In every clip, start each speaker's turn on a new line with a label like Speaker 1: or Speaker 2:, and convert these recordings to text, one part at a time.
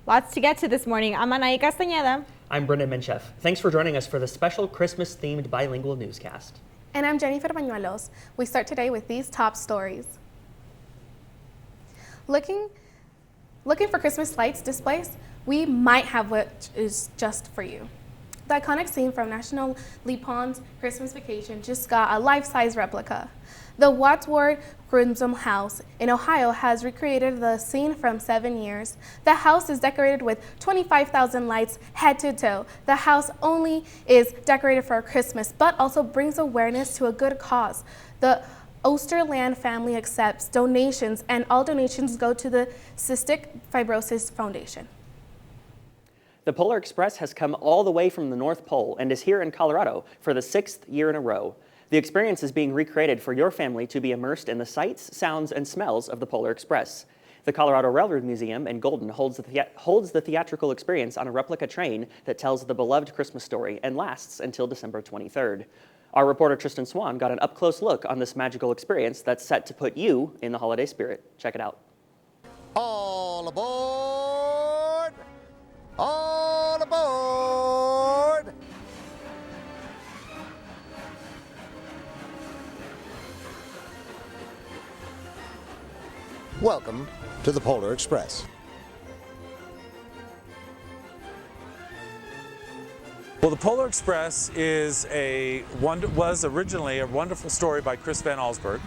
Speaker 1: Lots to get to this morning. I'm Anahi Castañeda.
Speaker 2: I'm Brenden Mincheff. Thanks for joining us for the special Christmas-themed bilingual newscast.
Speaker 3: And I'm Jennifer Bañuelos. We start today with these top stories. Looking for Christmas lights displays? We might have what is just for you. The iconic scene from National Lampoon's Christmas Vacation just got a life-size replica. The Wadsworth Crimson House in Ohio has recreated the scene from 7 years. The house is decorated with 25,000 lights head to toe. The house only is decorated for Christmas, but also brings awareness to a good cause. The Osterland family accepts donations, and all donations go to the Cystic Fibrosis Foundation.
Speaker 2: The Polar Express has come all the way from the North Pole and is here in Colorado for the 6th year in a row. The experience is being recreated for your family to be immersed in the sights, sounds, and smells of the Polar Express. The Colorado Railroad Museum in Golden holds the theatrical experience on a replica train that tells the beloved Christmas story and lasts until December 23rd. Our reporter Tristan Swan got an up-close look on this magical experience that's set to put you in the holiday spirit. Check it out.
Speaker 4: All aboard! All aboard! Welcome to the Polar Express.
Speaker 5: Well, the Polar Express was originally a wonderful story by Chris Van Allsburg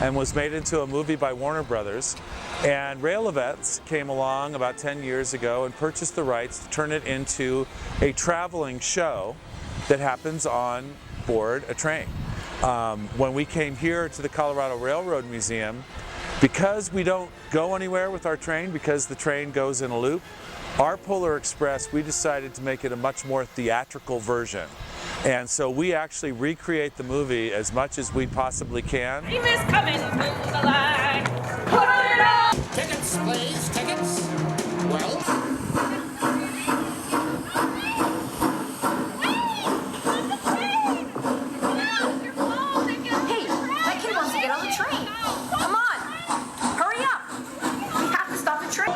Speaker 5: and was made into a movie by Warner Brothers. And Railevets came along about 10 years ago and purchased the rights to turn it into a traveling show that happens on board a train. When we came here to the Colorado Railroad Museum, because we don't go anywhere with our train, because the train goes in a loop, our Polar Express, we decided to make it a much more theatrical version. And so we actually recreate the movie as much as we possibly can.
Speaker 6: Is coming through the line. Put it on!
Speaker 4: Tickets, please, tickets. Well,
Speaker 6: Hey, that kid wants to get on the train. Come on, hurry up. We have to stop the train.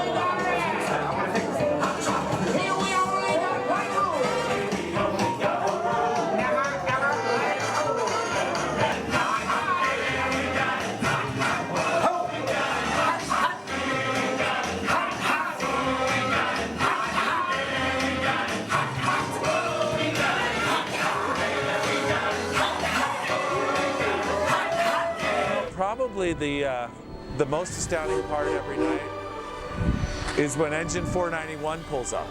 Speaker 5: Probably the most astounding part every night is when engine 491 pulls up.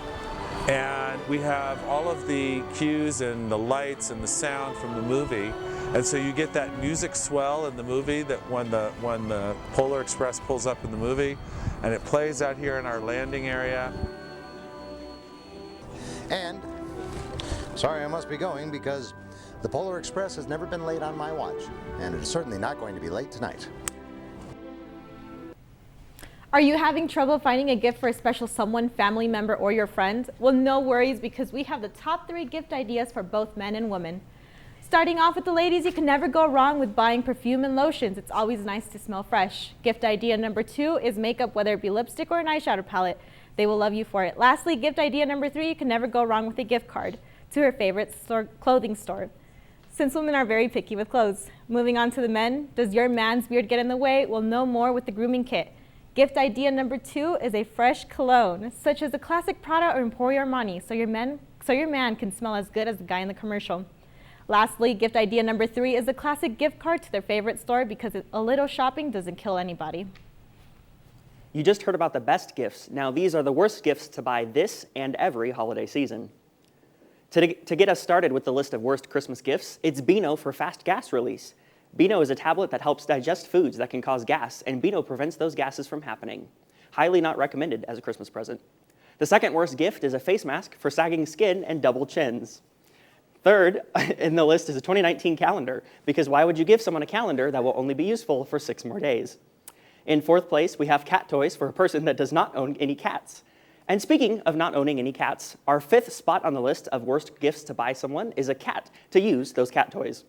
Speaker 5: And we have all of the cues and the lights and the sound from the movie. And so you get that music swell in the movie that when the Polar Express pulls up in the movie, and it plays out here in our landing area.
Speaker 4: and sorry, I must be going because the Polar Express has never been late on my watch, and it is certainly not going to be late tonight.
Speaker 1: Are you having trouble finding a gift for a special someone, family member, or your friend? Well, no worries, because we have the top 3 gift ideas for both men and women. Starting off with the ladies, you can never go wrong with buying perfume and lotions. It's always nice to smell fresh. Gift idea number 2 is makeup, whether it be lipstick or an eyeshadow palette. They will love you for it. Lastly, gift idea number 3, you can never go wrong with a gift card to her favorite clothing store, since women are very picky with clothes. Moving on to the men, does your man's beard get in the way? Well, no more with the grooming kit. Gift idea number 2 is a fresh cologne, such as the classic Prada or Emporio Armani, so your man can smell as good as the guy in the commercial. Lastly, gift idea number 3 is a classic gift card to their favorite store, because a little shopping doesn't kill anybody.
Speaker 2: You just heard about the best gifts. Now these are the worst gifts to buy this and every holiday season. To get us started with the list of worst Christmas gifts, it's Beano for fast gas release. Beano is a tablet that helps digest foods that can cause gas, and Beano prevents those gases from happening. Highly not recommended as a Christmas present. The second worst gift is a face mask for sagging skin and double chins. Third in the list is a 2019 calendar, because why would you give someone a calendar that will only be useful for 6 more days? In fourth place, we have cat toys for a person that does not own any cats. And speaking of not owning any cats, our 5th spot on the list of worst gifts to buy someone is a cat to use those cat toys.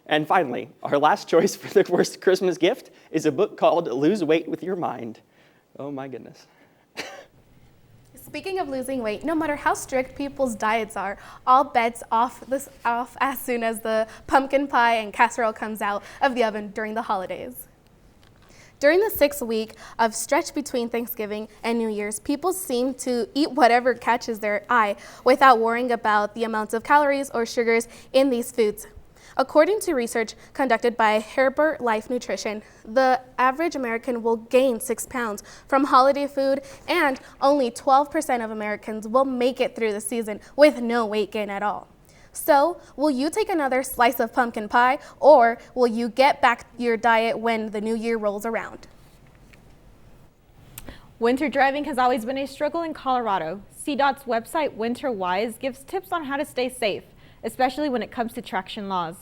Speaker 2: And finally, our last choice for the worst Christmas gift is a book called Lose Weight with Your Mind. Oh my goodness.
Speaker 3: Speaking of losing weight, no matter how strict people's diets are, all bets off as soon as the pumpkin pie and casserole comes out of the oven during the holidays. During the 6th week of stretch between Thanksgiving and New Year's, people seem to eat whatever catches their eye without worrying about the amounts of calories or sugars in these foods. According to research conducted by Herbert Life Nutrition, the average American will gain 6 pounds from holiday food, and only 12% of Americans will make it through the season with no weight gain at all. So, will you take another slice of pumpkin pie, or will you get back your diet when the new year rolls around?
Speaker 1: Winter driving has always been a struggle in Colorado. CDOT's website, WinterWise, gives tips on how to stay safe, especially when it comes to traction laws.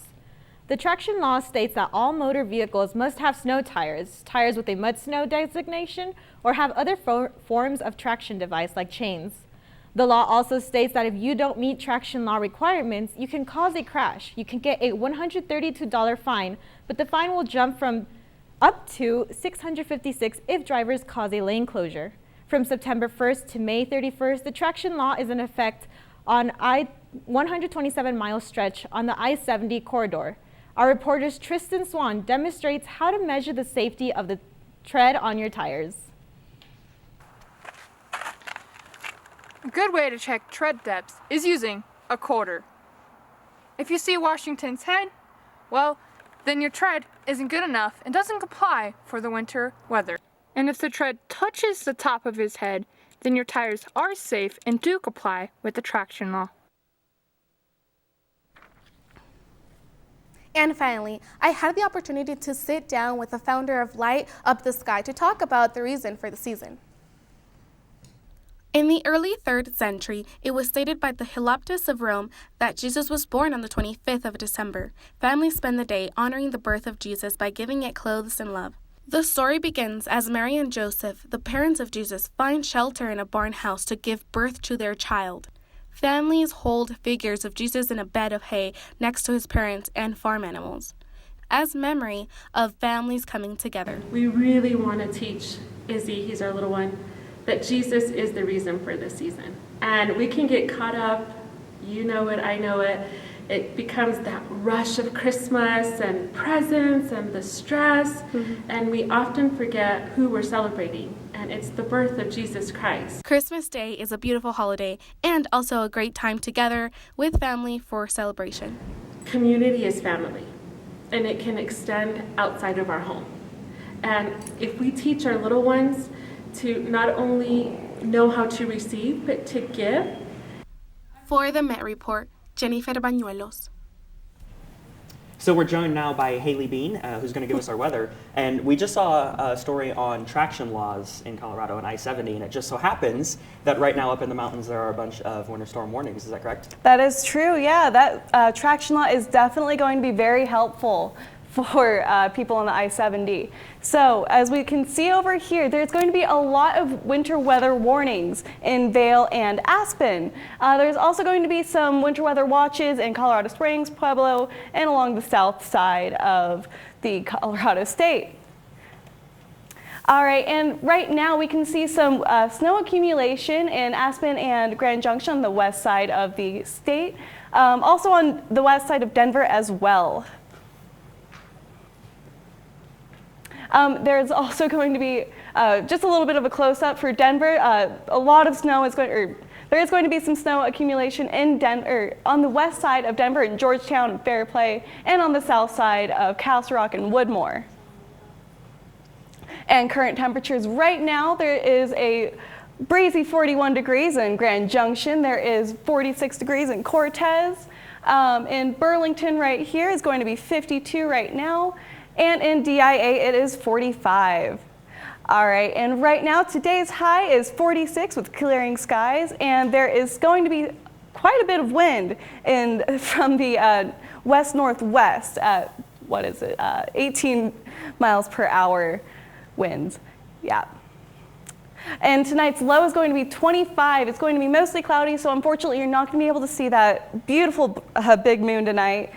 Speaker 1: The traction law states that all motor vehicles must have snow tires, tires with a mud snow designation, or have other forms of traction device like chains. The law also states that if you don't meet traction law requirements, you can cause a crash. You can get a $132 fine, but the fine will jump from up to $656 if drivers cause a lane closure. From September 1st to May 31st, the traction law is in effect on I-127-mile stretch on the I-70 corridor. Our reporter's Tristan Swan demonstrates how to measure the safety of the tread on your tires.
Speaker 7: A good way to check tread depth is using a quarter. If you see Washington's head, well, then your tread isn't good enough and doesn't comply for the winter weather. And if the tread touches the top of his head, then your tires are safe and do comply with the traction law.
Speaker 3: And finally, I had the opportunity to sit down with the founder of Light Up the Sky to talk about the reason for the season. In the early 3rd century, it was stated by the Helopatus of Rome that Jesus was born on the 25th of December. Families spend the day honoring the birth of Jesus by giving it clothes and love. The story begins as Mary and Joseph, the parents of Jesus, find shelter in a barn house to give birth to their child. Families hold figures of Jesus in a bed of hay next to his parents and farm animals, as memory of families coming together.
Speaker 8: We really want to teach Izzy, he's our little one, that Jesus is the reason for this season. And we can get caught up, you know it, I know it. It becomes that rush of Christmas and presents and the stress, and we often forget who we're celebrating, and it's the birth of Jesus Christ.
Speaker 3: Christmas Day is a beautiful holiday and also a great time together with family for celebration.
Speaker 8: Community is family, and it can extend outside of our home. And if we teach our little ones to not only know how to receive, but to give.
Speaker 3: For the Met Report, Jennifer Bañuelos.
Speaker 2: So we're joined now by Haylie Bean, who's going to give us our weather. And we just saw a story on traction laws in Colorado and I-70, and it just so happens that right now up in the mountains there are a bunch of winter storm warnings. Is that correct?
Speaker 9: That is true, yeah. That traction law is definitely going to be very helpful for people on the I-70. So as we can see over here, there's going to be a lot of winter weather warnings in Vail and Aspen. There's also going to be some winter weather watches in Colorado Springs, Pueblo, and along the south side of the Colorado state. All right, and right now we can see some snow accumulation in Aspen and Grand Junction on the west side of the state, also on the west side of Denver as well. There's also going to be just a little bit of a close-up for Denver. A lot of snow is there is going to be some snow accumulation in Denver, on the west side of Denver in Georgetown and Fairplay, and on the south side of Castle Rock and Woodmore. And current temperatures right now, there is a breezy 41 degrees in Grand Junction. There is 46 degrees in Cortez. In Burlington right here is going to be 52 right now. And in DIA, it is 45. All right, and right now, today's high is 46 with clearing skies, and there is going to be quite a bit of wind from the west-northwest at, 18 miles per hour winds. Yeah. And tonight's low is going to be 25. It's going to be mostly cloudy, so unfortunately, you're not going to be able to see that beautiful big moon tonight.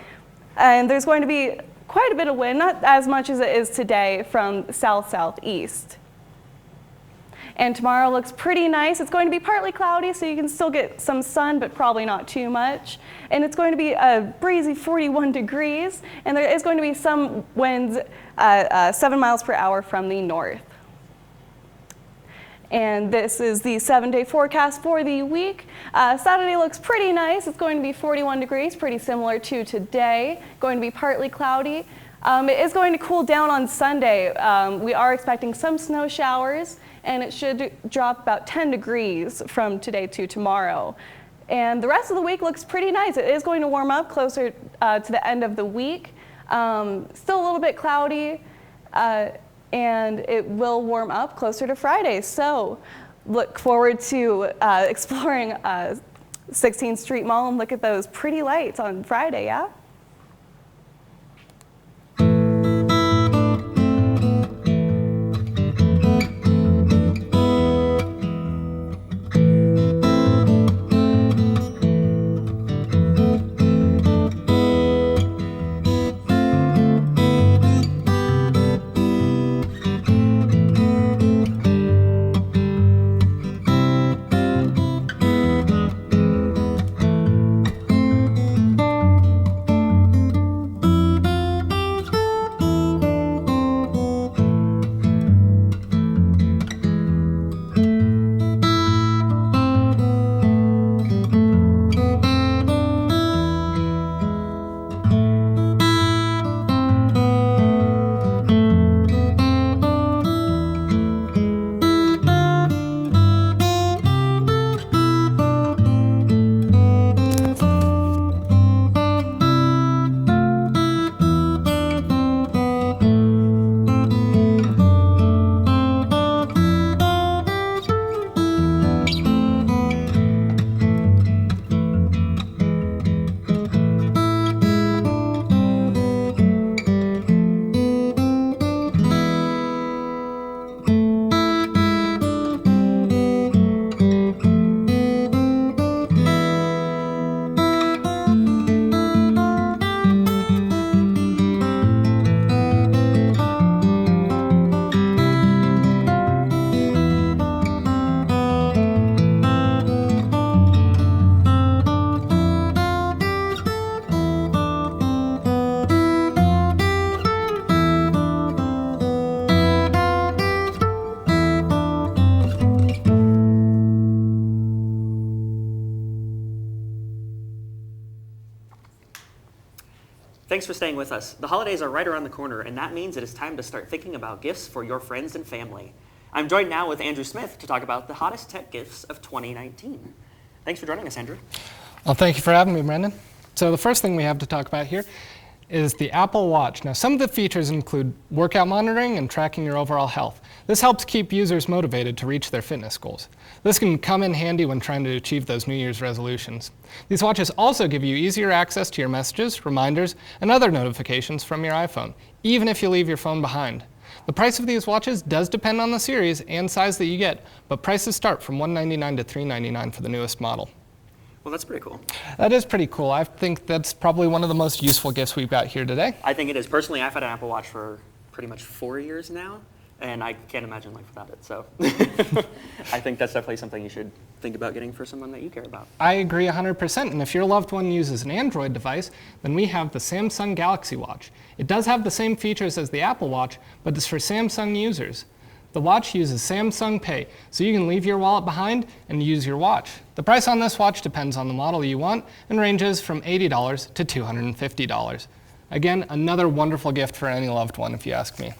Speaker 9: And there's going to be quite a bit of wind, not as much as it is today, from south-southeast. And tomorrow looks pretty nice. It's going to be partly cloudy, so you can still get some sun, but probably not too much. And it's going to be a breezy 41 degrees, and there is going to be some winds 7 miles per hour from the north. And this is the 7-day forecast for the week. Saturday looks pretty nice. It's going to be 41 degrees, pretty similar to today. Going to be partly cloudy. It is going to cool down on Sunday. We are expecting some snow showers, and it should drop about 10 degrees from today to tomorrow. And the rest of the week looks pretty nice. It is going to warm up closer to the end of the week. Still a little bit cloudy. And it will warm up closer to Friday. So look forward to exploring 16th Street Mall and look at those pretty lights on Friday, yeah?
Speaker 2: Thanks for staying with us. The holidays are right around the corner, and that means it is time to start thinking about gifts for your friends and family. I'm joined now with Andrew Smith to talk about the hottest tech gifts of 2019. Thanks for joining us, Andrew.
Speaker 10: Well, thank you for having me, Brenden. So the first thing we have to talk about here is the Apple Watch. Now, some of the features include workout monitoring and tracking your overall health. This helps keep users motivated to reach their fitness goals. This can come in handy when trying to achieve those New Year's resolutions. These watches also give you easier access to your messages, reminders, and other notifications from your iPhone, even if you leave your phone behind. The price of these watches does depend on the series and size that you get, but prices start from $199 to $399 for the newest model.
Speaker 2: Well, that's pretty cool.
Speaker 10: That is pretty cool. I think that's probably one of the most useful gifts we've got here today.
Speaker 2: I think it is. Personally, I've had an Apple Watch for pretty much 4 years now, and I can't imagine life without it. So I think that's definitely something you should think about getting for someone that you care about.
Speaker 10: I agree 100%. And if your loved one uses an Android device, then we have the Samsung Galaxy Watch. It does have the same features as the Apple Watch, but it's for Samsung users. The watch uses Samsung Pay, so you can leave your wallet behind and use your watch. The price on this watch depends on the model you want and ranges from $80 to $250. Again, another wonderful gift for any loved one, if you ask me.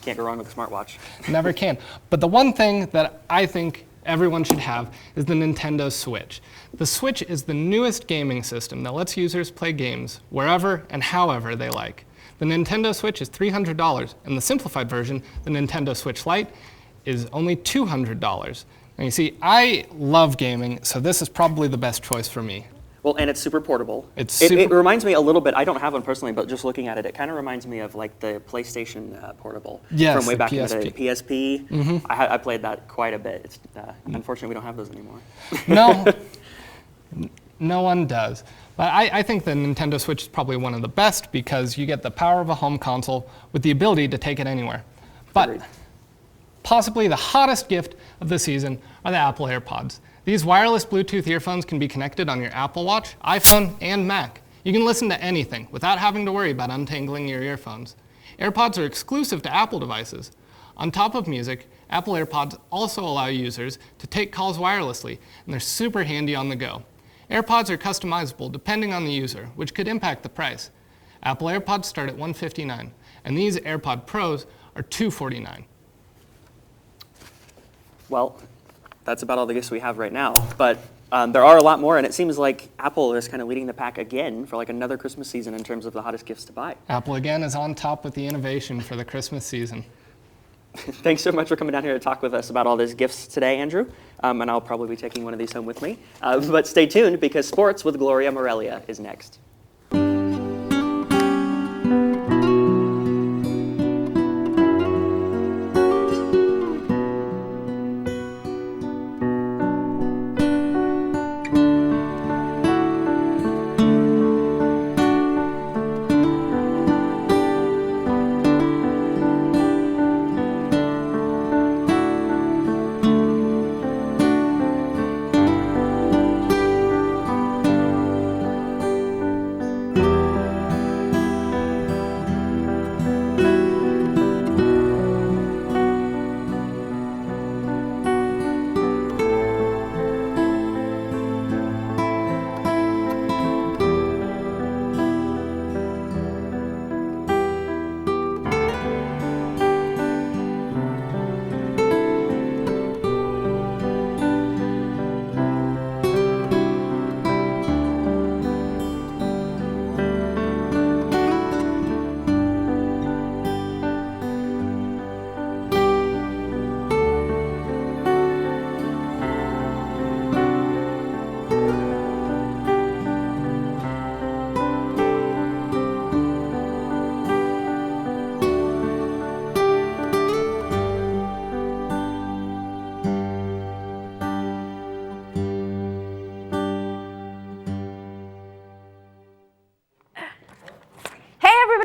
Speaker 2: Can't go wrong with a smartwatch.
Speaker 10: Never can. But the one thing that I think everyone should have is the Nintendo Switch. The Switch is the newest gaming system that lets users play games wherever and however they like. The Nintendo Switch is $300, and the simplified version, the Nintendo Switch Lite, is only $200. Now you see, I love gaming, so this is probably the best choice for me.
Speaker 2: Well, and it's super portable.
Speaker 10: It
Speaker 2: reminds me a little bit, I don't have one personally, but just looking at it, it kind of reminds me of like the PlayStation Portable from way back in the day. PSP. Mm-hmm. I played that quite a bit. It's, unfortunately, we don't have those anymore.
Speaker 10: No, no one does. But I think the Nintendo Switch is probably one of the best because you get the power of a home console with the ability to take it anywhere. But possibly the hottest gift of the season are the Apple AirPods. These wireless Bluetooth earphones can be connected on your Apple Watch, iPhone, and Mac. You can listen to anything without having to worry about untangling your earphones. AirPods are exclusive to Apple devices. On top of music, Apple AirPods also allow users to take calls wirelessly, and they're super handy on the go. AirPods are customizable depending on the user, which could impact the price. Apple AirPods start at $159, and these AirPod Pros are $249.
Speaker 2: Well, that's about all the gifts we have right now, but there are a lot more, and it seems like Apple is kind of leading the pack again for like another Christmas season in terms of the hottest gifts to buy.
Speaker 10: Apple again is on top with the innovation for the Christmas season.
Speaker 2: Thanks so much for coming down here to talk with us about all these gifts today, Andrew. And I'll probably be taking one of these home with me. But stay tuned because sports with Gloria Morelia is next.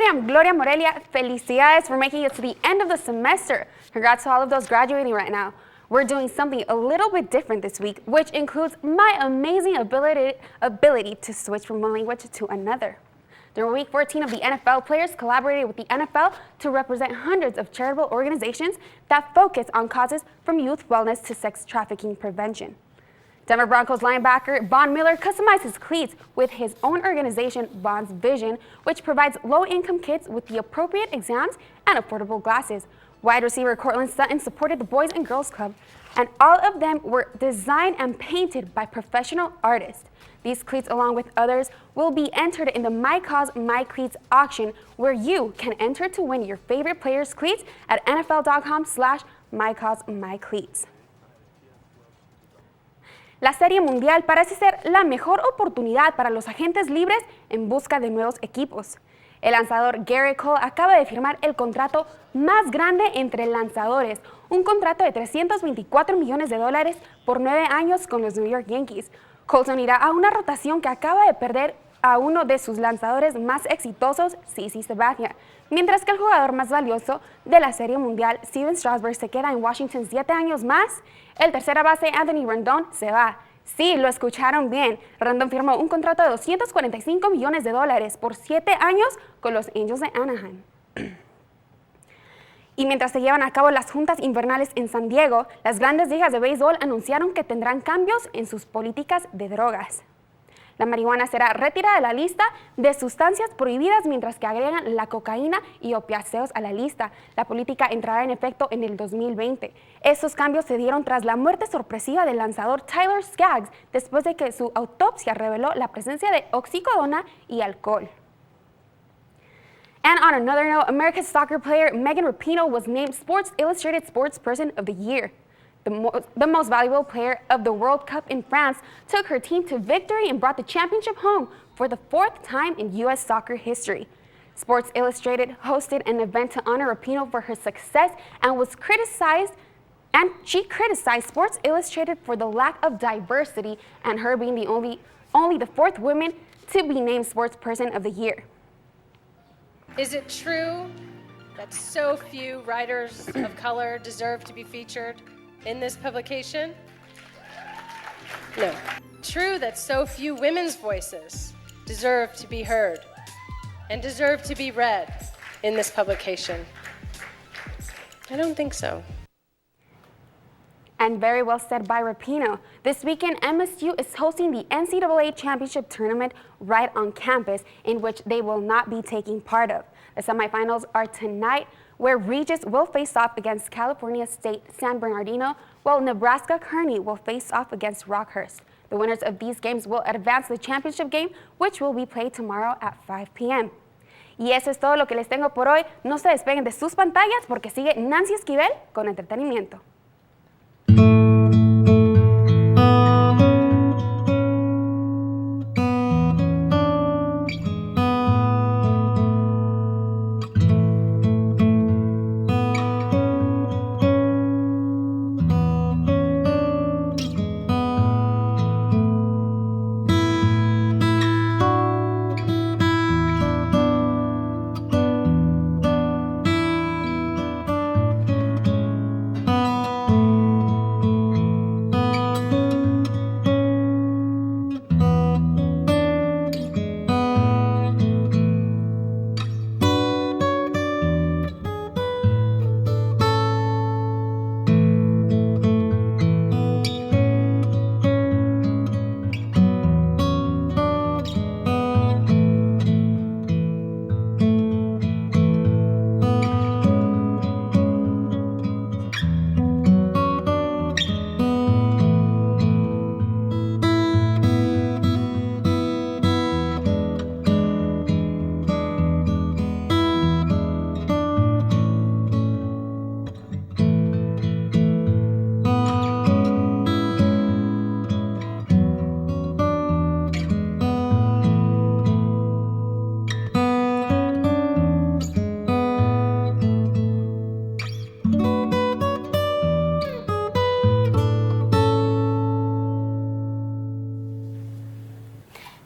Speaker 11: I'm Gloria Morelia. Felicidades for making it to the end of the semester. Congrats to all of those graduating right now. We're doing something a little bit different this week, which includes my amazing ability to switch from one language to another. During week 14 of the NFL, players collaborated with the NFL to represent hundreds of charitable organizations that focus on causes from youth wellness to sex trafficking prevention. Denver Broncos linebacker Von Miller customized his cleats with his own organization, Von's Vision, which provides low-income kids with the appropriate exams and affordable glasses. Wide receiver Cortland Sutton supported the Boys and Girls Club, and all of them were designed and painted by professional artists. These cleats, along with others, will be entered in the My Cause, My Cleats auction, where you can enter to win your favorite player's cleats at nfl.com/mycausemycleats. La Serie Mundial parece ser la mejor oportunidad para los agentes libres en busca de nuevos equipos. El lanzador Gary Cole acaba de firmar el contrato más grande entre lanzadores, un contrato de $324 millones por 9 años con los New York Yankees. Cole se unirá a una rotación que acaba de perder a uno de sus lanzadores más exitosos, CC Sabathia, mientras que el jugador más valioso de la Serie Mundial, Steven Strasburg, se queda en Washington 7 años más. El tercera base, Anthony Rendon, se va. Sí, lo escucharon bien. Rendon firmó un contrato de $245 millones por 7 años con los Angels de Anaheim. Y mientras se llevan a cabo las juntas invernales en San Diego, las grandes ligas de béisbol anunciaron que tendrán cambios en sus políticas de drogas. La marihuana será retirada de la lista de sustancias prohibidas, mientras que agregan la cocaína y opiáceos a la lista. La política entrará en efecto en el 2020. Estos cambios se dieron tras la muerte sorpresiva del lanzador Tyler Skaggs, después de que su autopsia reveló la presencia de oxicodona y alcohol. And on another note, America's soccer player Megan Rapinoe was named Sports Illustrated Sportsperson of the Year. The most valuable player of the World Cup in France took her team to victory and brought the championship home for the 4th time in U.S. soccer history. Sports Illustrated hosted an event to honor Rapinoe for her success she criticized Sports Illustrated for the lack of diversity and her being the only the 4th woman to be named Sportsperson of the Year.
Speaker 12: Is it true that so few writers of color deserve to be featured in this publication? No. True that so few women's voices deserve to be heard and deserve to be read in this publication? I don't think so.
Speaker 11: And very well said by Rapino. This weekend, MSU is hosting the NCAA Championship Tournament right on campus, in which they will not be taking part of. The semifinals are tonight, where Regis will face off against California State San Bernardino, while Nebraska Kearney will face off against Rockhurst. The winners of these games will advance to the championship game, which will be played tomorrow at 5 p.m. Y eso es todo lo que les tengo por hoy. No se despeguen de sus pantallas porque sigue Nancy Esquivel con entretenimiento.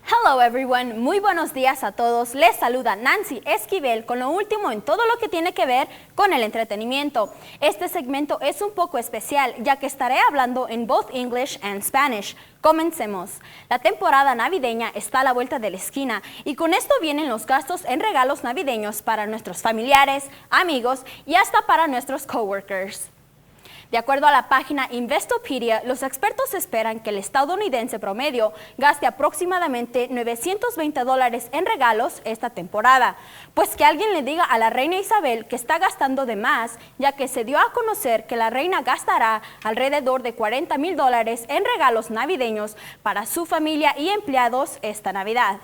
Speaker 1: Hello everyone, muy buenos días a todos. Les saluda Nancy Esquivel con lo último en todo lo que tiene que ver con el entretenimiento. Este segmento es un poco especial ya que estaré hablando en both English and Spanish. Comencemos. La temporada navideña está a la vuelta de la esquina y con esto vienen los gastos en regalos navideños para nuestros familiares, amigos y hasta para nuestros coworkers. De acuerdo a la página Investopedia, los expertos esperan que el estadounidense promedio gaste aproximadamente $920 en regalos esta temporada. Pues que alguien le diga a la reina Isabel que está gastando de más, ya que se dio a conocer que la reina gastará alrededor de $40,000 en regalos navideños para su familia y empleados esta Navidad.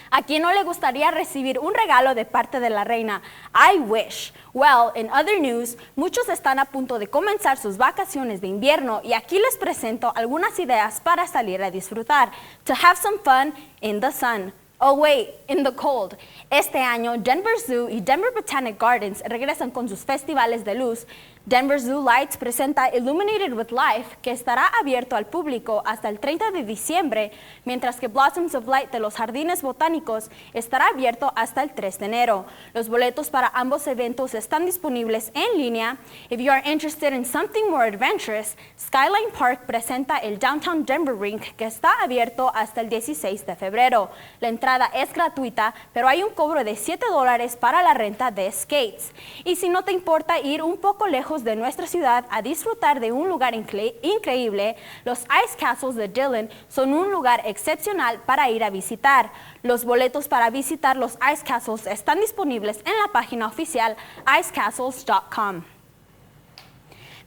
Speaker 1: ¿A quién no le gustaría recibir un regalo de parte de la reina? I wish. Well, in other news, muchos están a punto de comenzar sus vacaciones de invierno y aquí les presento algunas ideas para salir a disfrutar. To have some fun in the sun. Oh wait, in the cold. Este año, Denver Zoo y Denver Botanic Gardens regresan con sus festivales de luz. Denver Zoo Lights presenta Illuminated with Life, que estará abierto al público hasta el 30 de diciembre, mientras que Blossoms of Light de los Jardines Botánicos estará abierto hasta el 3 de enero. Los boletos para ambos eventos están disponibles en línea. If you are interested in something more adventurous, Skyline Park presenta el Downtown Denver Rink, que está abierto hasta el 16 de febrero. La entrada es gratuita, pero hay un cobro de $7 para la renta de skates. Y si no te importa ir un poco lejos de nuestra ciudad a disfrutar de un lugar increíble, los Ice Castles de Dillon son un lugar excepcional para ir a visitar. Los boletos para visitar los Ice Castles están disponibles en la página oficial icecastles.com.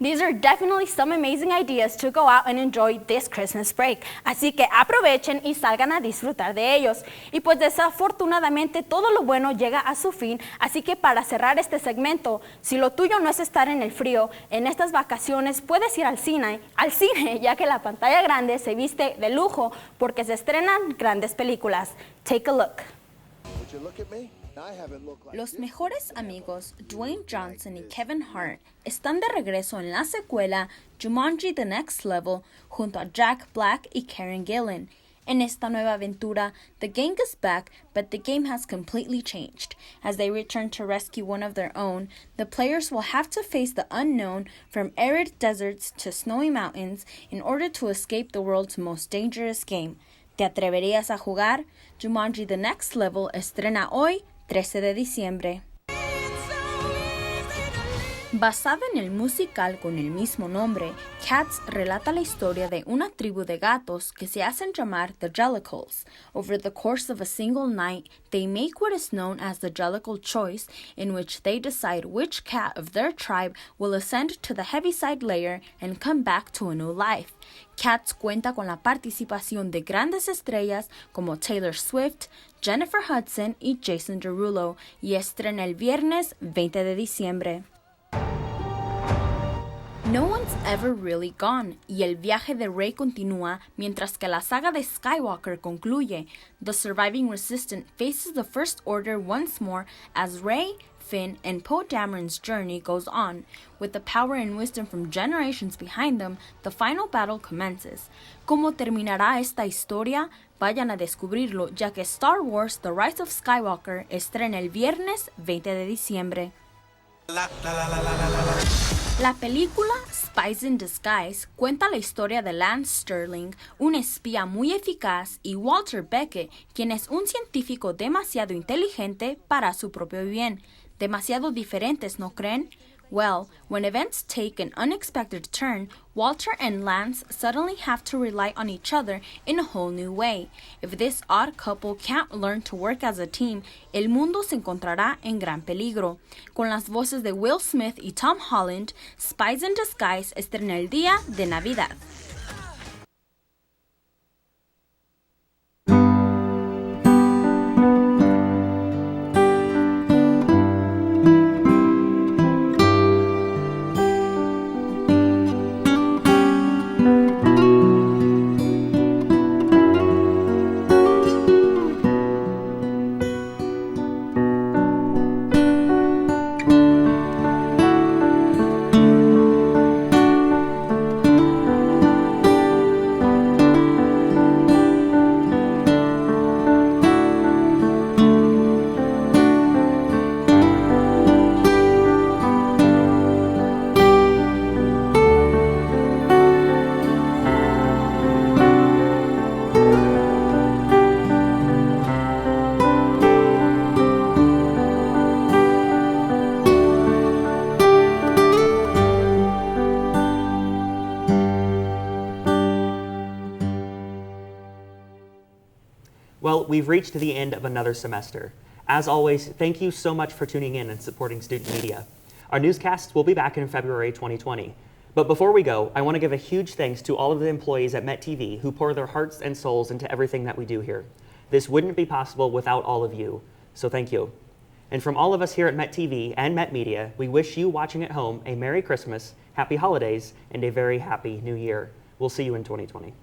Speaker 1: These are definitely some amazing ideas to go out and enjoy this Christmas break. Así que aprovechen y salgan a disfrutar de ellos. Y pues desafortunadamente todo lo bueno llega a su fin, así que para cerrar este segmento, si lo tuyo no es estar en el frío, en estas vacaciones puedes ir al cine, ya que la pantalla grande se viste de lujo porque se estrenan grandes películas. Take a look.
Speaker 13: Would you look at me?
Speaker 14: Los mejores amigos Dwayne Johnson y Kevin Hart están de regreso en la secuela Jumanji: The Next Level junto a Jack Black y Karen Gillan. En esta nueva aventura, the gang is back, but the game has completely changed. As they return to rescue one of their own, the players will have to face the unknown from arid deserts to snowy mountains in order to escape the world's most dangerous game. ¿Te atreverías a jugar? Jumanji The Next Level estrena hoy, 13 de diciembre. Basada en el musical con el mismo nombre, Cats relata la historia de una tribu de gatos que se hacen llamar the Jellicles. Over the course of a single night, they make what is known as the Jellicle Choice, in which they decide which cat of their tribe will ascend to the Heaviside layer and come back to a new life. Cats cuenta con la participación de grandes estrellas como Taylor Swift, Jennifer Hudson y Jason Derulo, y estrena el viernes 20 de diciembre. No one's ever really gone, y el viaje de Rey continúa mientras que la saga de Skywalker concluye. The surviving Resistant faces the First Order once more as Rey, Finn, and Poe Dameron's journey goes on. With the power and wisdom from generations behind them, the final battle commences. ¿Cómo terminará esta historia? Vayan a descubrirlo, ya que Star Wars The Rise of Skywalker estrena el viernes 20 de diciembre. La película Spies in Disguise cuenta la historia de Lance Sterling, un espía muy eficaz, y Walter Beckett, quien es un científico demasiado inteligente para su propio bien. Demasiado diferentes, ¿no creen? Well, when events take an unexpected turn, Walter and Lance suddenly have to rely on each other in a whole new way. If this odd couple can't learn to work as a team, el mundo se encontrará en gran peligro. Con las voces de Will Smith y Tom Holland, Spies in Disguise estrena el día de Navidad.
Speaker 2: Well, we've reached the end of another semester. As always, thank you so much for tuning in and supporting student media. Our newscasts will be back in February 2020. But before we go, I want to give a huge thanks to all of the employees at Met TV who pour their hearts and souls into everything that we do here. This wouldn't be possible without all of you, so thank you. And from all of us here at Met TV and Met Media, we wish you watching at home a Merry Christmas, Happy Holidays, and a very happy New Year. We'll see you in 2020.